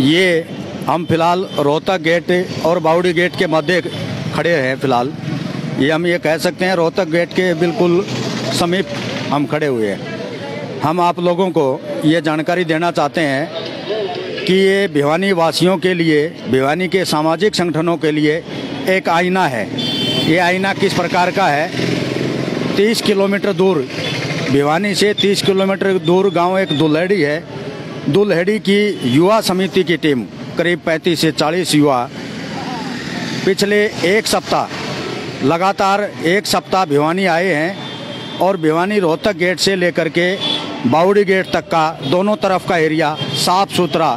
ये हम फिलहाल रोहतक गेट और बावड़ी गेट के मध्य खड़े हैं। फिलहाल ये हम ये कह सकते हैं रोहतक गेट के बिल्कुल समीप हम खड़े हुए हैं। हम आप लोगों को ये जानकारी देना चाहते हैं कि ये भिवानी वासियों के लिए, भिवानी के सामाजिक संगठनों के लिए एक आईना है। ये आईना किस प्रकार का है? 30 किलोमीटर दूर, भिवानी से 30 किलोमीटर दूर गांव एक दुल्हेड़ी है। दुल्हेड़ी की युवा समिति की टीम करीब 35 से 40 युवा पिछले एक सप्ताह लगातार एक सप्ताह भिवानी आए हैं और भिवानी रोहतक गेट से लेकर के बावड़ी गेट तक का दोनों तरफ का एरिया साफ सुथरा,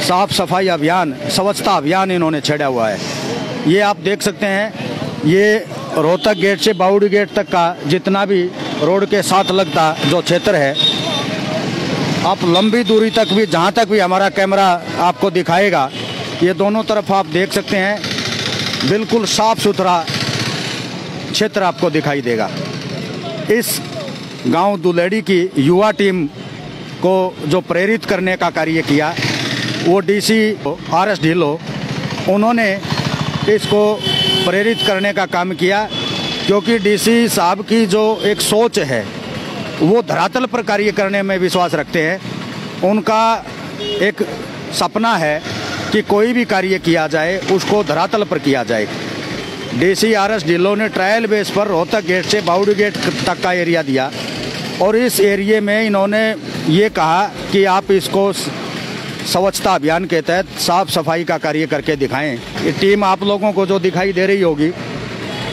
साफ सफाई अभियान, स्वच्छता अभियान इन्होंने छेड़ा हुआ है। ये आप देख सकते हैं, ये रोहतक गेट से बावड़ी गेट तक का जितना भी रोड के साथ लगता जो क्षेत्र है, आप लंबी दूरी तक भी, जहाँ तक भी हमारा कैमरा आपको दिखाएगा, ये दोनों तरफ आप देख सकते हैं बिल्कुल साफ सुथरा क्षेत्र आपको दिखाई देगा। इस गांव दुल्हेड़ी की युवा टीम को जो प्रेरित करने का कार्य किया वो डीसी RS ढिल्लो, उन्होंने इसको प्रेरित करने का काम किया, क्योंकि डीसी साहब की जो एक सोच है वो धरातल पर कार्य करने में विश्वास रखते हैं। उनका एक सपना है कि कोई भी कार्य किया जाए उसको धरातल पर किया जाए। डीसी RS ढिल्लो ने ट्रायल बेस पर रोहतक गेट से बावड़ी गेट तक का एरिया दिया और इस एरिए में इन्होंने ये कहा कि आप इसको स्वच्छता अभियान के तहत साफ सफाई का कार्य करके दिखाएं। ये टीम आप लोगों को जो दिखाई दे रही होगी,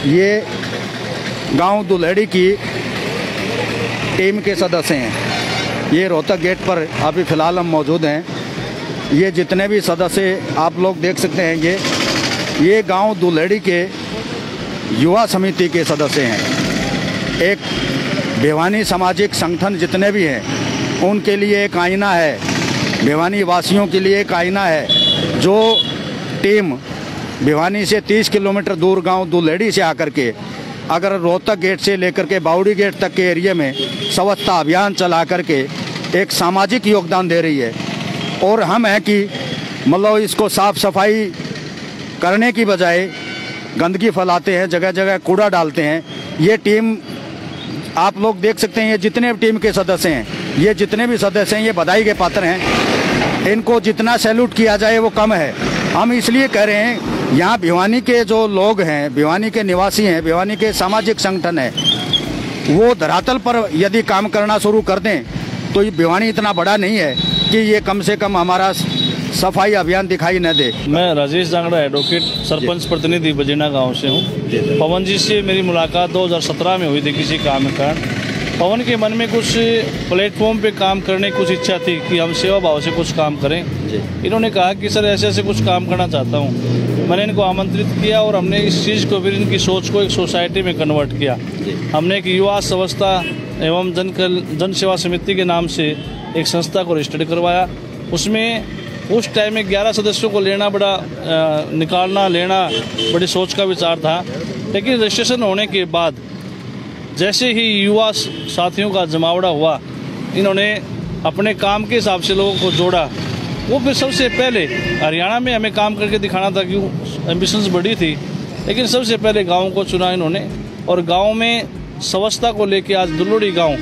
ये गांव दुल्हेड़ी की टीम के सदस्य हैं। ये रोहतक गेट पर अभी फ़िलहाल हम मौजूद हैं। ये जितने भी सदस्य आप लोग देख सकते हैं, ये गांव दुल्हेड़ी के युवा समिति के सदस्य हैं। एक भिवानी सामाजिक संगठन जितने भी हैं उनके लिए एक आईना है, भिवानी वासियों के लिए एक आईना है। जो टीम भिवानी से 30 किलोमीटर दूर गांव दुल्हेड़ी से आकर के अगर रोहतक गेट से लेकर के बावड़ी गेट तक के एरिया में स्वच्छता अभियान चला करके एक सामाजिक योगदान दे रही है, और हम हैं कि मतलब इसको साफ सफाई करने की बजाय गंदगी फैलाते हैं, जगह जगह कूड़ा डालते हैं। ये टीम आप लोग देख सकते हैं, ये जितने टीम के सदस्य हैं, ये जितने भी सदस्य हैं, ये बधाई के पात्र हैं। इनको जितना सैल्यूट किया जाए वो कम है। हम इसलिए कह रहे हैं, यहाँ भिवानी के जो लोग हैं, भिवानी के निवासी हैं, भिवानी के सामाजिक संगठन है, वो धरातल पर यदि काम करना शुरू कर दें तो ये भिवानी इतना बड़ा नहीं है कि ये कम से कम हमारा सफाई अभियान दिखाई न दे। मैं राजेश जांगड़ा एडवोकेट, सरपंच प्रतिनिधि बजेना गांव से हूँ। पवन जी से मेरी मुलाकात 2017 में हुई थी किसी काम के कारण। पवन के मन में कुछ प्लेटफॉर्म पे काम करने की कुछ इच्छा थी कि हम सेवा भाव से कुछ काम करें। इन्होंने कहा कि सर ऐसे ऐसे कुछ काम करना चाहता हूँ। मैंने इनको आमंत्रित किया और हमने इस चीज़ को, फिर इनकी सोच को एक सोसाइटी में कन्वर्ट किया। हमने एक युवा स्वच्छता एवं जन सेवा समिति के नाम से एक संस्था को रजिस्टर्ड करवाया। उसमें उस टाइम में 11 सदस्यों को लेना बड़ा लेना बड़ी सोच का विचार था। लेकिन रजिस्ट्रेशन होने के बाद जैसे ही युवा साथियों का जमावड़ा हुआ, इन्होंने अपने काम के हिसाब से लोगों को जोड़ा। वो फिर सबसे पहले हरियाणा में हमें काम करके दिखाना था, क्यों एम्बिशंस बड़ी थी, लेकिन सबसे पहले गाँव को चुना इन्होंने। और गाँव में स्वच्छता को लेके आज दुल्हेड़ी गाँव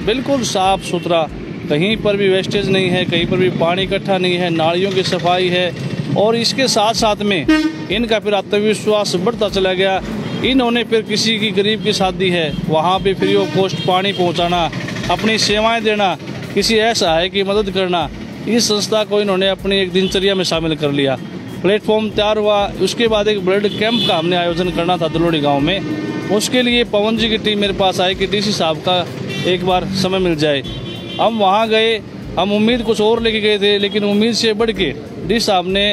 बिल्कुल साफ़ सुथरा, कहीं पर भी वेस्टेज नहीं है, कहीं पर भी पानी इकट्ठा नहीं है, नालियों की सफाई है। और इसके साथ साथ में इनका फिर आत्मविश्वास बढ़ता चला गया। इन्होंने फिर किसी की गरीब की शादी है, वहाँ पे फ्री ऑफ कॉस्ट पानी पहुँचाना, अपनी सेवाएं देना, किसी ऐसा है कि मदद करना, इस संस्था को इन्होंने अपनी एक दिनचर्या में शामिल कर लिया। प्लेटफॉर्म तैयार हुआ। उसके बाद एक ब्लड कैंप का हमने आयोजन करना था दुल्हेड़ी गाँव में। उसके लिए पवन जी की टीम मेरे पास आई कि डीसी साहब का एक बार समय मिल जाए। हम वहाँ गए, हम उम्मीद कुछ और लेके गए थे, लेकिन उम्मीद से बढ़ के डी साहब ने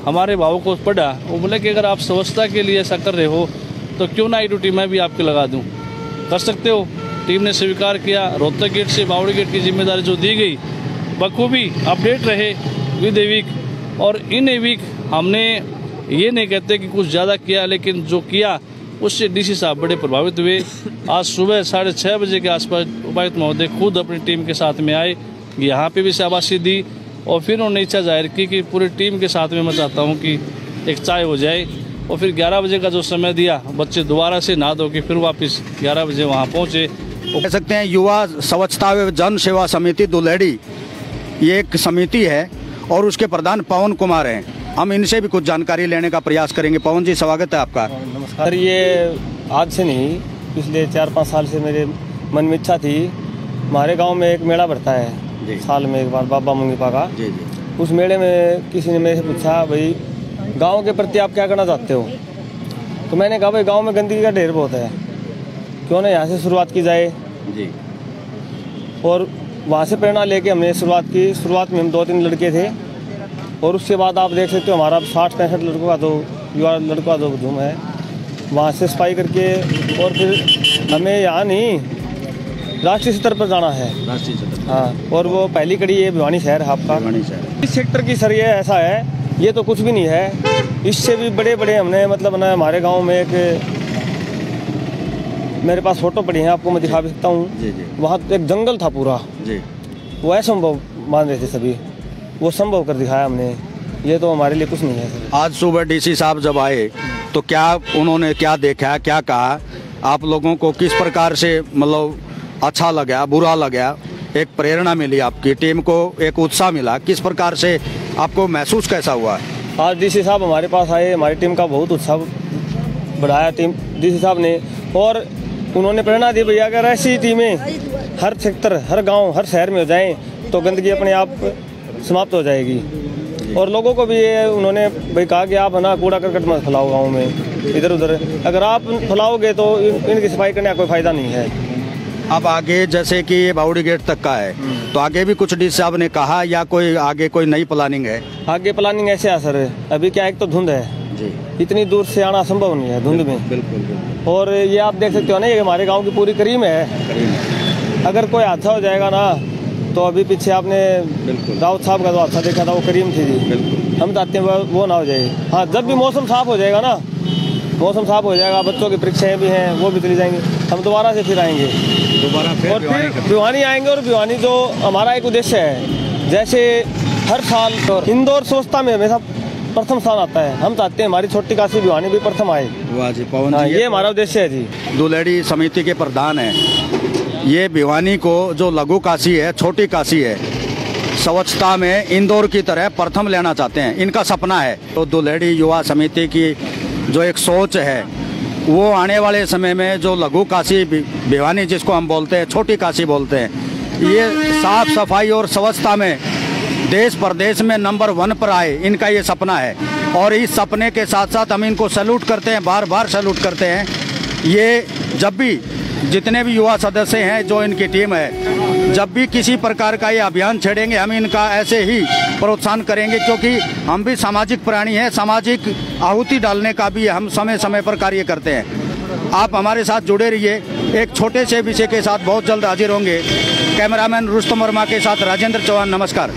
हमारे भाव को पढ़ा। वो बोले कि अगर आप स्वच्छता के लिए ऐसा कर रहे हो तो क्यों ना ड्यूटी मैं भी आपके लगा दूं, कर सकते हो। टीम ने स्वीकार किया। रोहतक गेट से बावड़ी गेट की जिम्मेदारी जो दी गई बखूबी अपडेट रहे विद ए वीक। और इन ए वीक हमने ये नहीं कहते कि कुछ ज़्यादा किया, लेकिन जो किया उससे डीसी साहब बड़े प्रभावित हुए। आज सुबह 6:30 बजे के आसपास उपायुक्त महोदय खुद अपनी टीम के साथ में आए, यहाँ पे भी शाबाशी दी। और फिर उन्होंने इच्छा जाहिर की कि पूरी टीम के साथ में मैं चाहता हूँ कि एक चाय हो जाए। और फिर 11 बजे का जो समय दिया, बच्चे दोबारा से नहा धो के फिर वापस 11 बजे वहाँ पहुँचे। कह सकते हैं युवा स्वच्छता एवं जन सेवा समिति दुलेड़ी ये एक समिति है और उसके प्रधान पवन कुमार हैं। हम इनसे भी कुछ जानकारी लेने का प्रयास करेंगे। पवन जी, स्वागत है आपका। नमस्कार। ये आज से नहीं, पिछले 4-5 साल से मेरे मन में इच्छा थी। हमारे गांव में एक मेला बढ़ता है साल में एक बार, बाबा मुंगीपा का। उस मेले में किसी ने मेरे से पूछा, भाई गांव के प्रति आप क्या करना चाहते हो? तो मैंने कहा, भाई गांव में गंदगी का ढेर बहुत है, क्यों ना यहाँ से शुरुआत की जाए जी। और वहाँ से प्रेरणा लेके हमने शुरुआत की। शुरुआत में हम 2-3 लड़के थे और उसके बाद आप देख सकते हो हमारा 60-65 लड़कों का तो युवा लड़कों का जो धूम है। वहाँ से सफाई करके और फिर हमें यहाँ नहीं, राष्ट्रीय स्तर पर जाना है। राष्ट्रीय स्तर, हाँ। और वो पहली कड़ी ये भिवानी शहर है आपका। इस सेक्टर की सर ये ऐसा है, ये तो कुछ भी नहीं है। इससे भी बड़े बड़े हमने मतलब ना, हमारे गांव में एक, मेरे पास फोटो पड़ी है, आपको मैं दिखा भी सकता हूँ। वहाँ एक जंगल था पूरा जी। वो असंभव मान रहे थे सभी, वो संभव कर दिखाया हमने। ये तो हमारे लिए कुछ नहीं है सर। आज सुबह डीसी साहब जब आए तो क्या उन्होंने क्या देखा, क्या कहा आप लोगों को? किस प्रकार से मतलब अच्छा लगा, बुरा लगा, एक प्रेरणा मिली आपकी टीम को, एक उत्साह मिला, किस प्रकार से आपको महसूस कैसा हुआ? आज डीसी साहब हमारे पास आए, हमारी टीम का बहुत उत्साह बढ़ाया टीम डीसी साहब ने। और उन्होंने प्रेरणा दी, भैया अगर ऐसी टीमें हर सेक्टर, हर गांव, हर शहर में हो जाएं तो गंदगी अपने आप समाप्त हो जाएगी। और लोगों को भी ये उन्होंने भाई कहा कि आप है ना कूड़ा करकट मत फैलाओ गाँव में इधर उधर। अगर आप फैलाओगे तो इनकी सफाई करने का कोई फ़ायदा नहीं है। अब आगे जैसे कि ये बावड़ी गेट तक का है, तो आगे भी कुछ डीसी साहब ने कहा या कोई आगे कोई नई प्लानिंग है? आगे प्लानिंग ऐसे है सर, अभी क्या, एक तो धुंध है जी, इतनी दूर से आना संभव नहीं है धुंध में। बिल्कुल। और ये आप देख सकते हो ना, ये हमारे गांव की पूरी करीम है। अगर कोई हादसा हो जाएगा ना, तो अभी पीछे आपने राउत साहब का जो हादसा देखा था, वो करीम थी जी। हम चाहते हैं वो ना हो जाए। हाँ, जब भी मौसम साफ हो जाएगा ना, मौसम साफ हो जाएगा, बच्चों की परीक्षाएं भी हैं, वो भी चली जाएंगी, हम दोबारा से फिर आएंगे, और फिर भिवानी आएंगे। और भिवानी जो हमारा एक उद्देश्य है, जैसे हर साल इंदौर स्वच्छता में हमेशा प्रथम स्थान आता है, हम चाहते हैं हमारी छोटी काशी भिवानी भी प्रथम आए। वाह जी पवन जी, ये हमारा उद्देश्य है जी। दुलेड़ी समिति के प्रधान है। ये भिवानी को जो लघु काशी है, छोटी काशी है, स्वच्छता में इंदौर की तरह प्रथम लेना चाहते हैं, इनका सपना है। तो दुलेड़ी युवा समिति की जो एक सोच है, वो आने वाले समय में जो लघु काशी भिवानी जिसको हम बोलते हैं, छोटी काशी बोलते हैं, ये साफ सफाई और स्वच्छता में देश प्रदेश में नंबर 1 पर आए, इनका ये सपना है। और इस सपने के साथ साथ हम इनको सैल्यूट करते हैं, बार बार सैल्यूट करते हैं। ये जब भी जितने भी युवा सदस्य हैं, जो इनकी टीम है, जब भी किसी प्रकार का ये अभियान छेड़ेंगे, हम इनका ऐसे ही प्रोत्साहन करेंगे, क्योंकि हम भी सामाजिक प्राणी हैं। सामाजिक आहुति डालने का भी हम समय समय पर कार्य करते हैं। आप हमारे साथ जुड़े रहिए। एक छोटे से विषय के साथ बहुत जल्द हाजिर होंगे। कैमरामैन रुस्तम वर्मा के साथ राजेंद्र चौहान, नमस्कार।